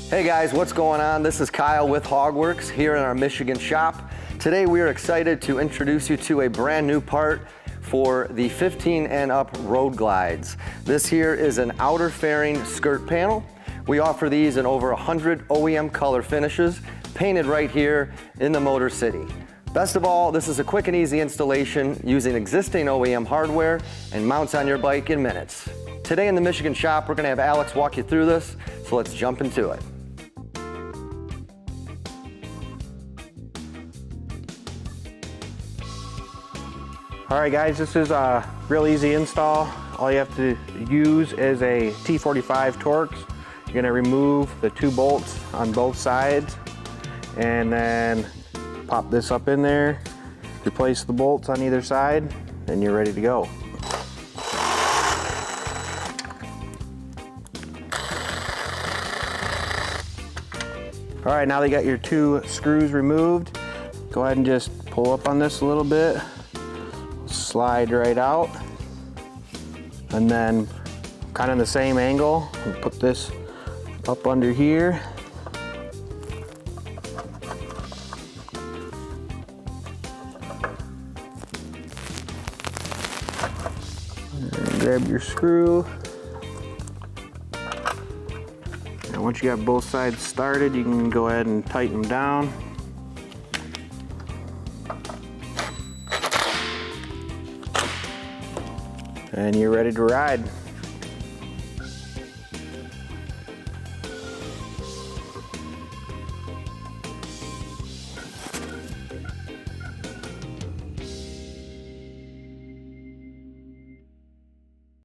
Hey guys, what's going on? This is Kyle with HOGWORKZ here in our Michigan shop. Today we are excited to introduce you to a brand new part for the 15 and up road glides. This here is an outer fairing skirt panel. We offer these in over 100 OEM color finishes, painted right here in the Motor City. Best of all, this is a quick and easy installation using existing OEM hardware and mounts on your bike in minutes. Today in the Michigan shop, we're gonna have Alex walk you through this, so let's jump into it. All right guys, this is a real easy install. All you have to use is a T45 Torx. You're gonna remove the 2 bolts on both sides and then pop this up in there, replace the bolts on either side, and you're ready to go. All right, now that you got your 2 screws removed, go ahead and just pull up on this a little bit. Slide right out, and then kind of in the same angle, we'll put this up under here. And grab your screw. And once you got both sides started, you can go ahead and tighten them down. And you're ready to ride.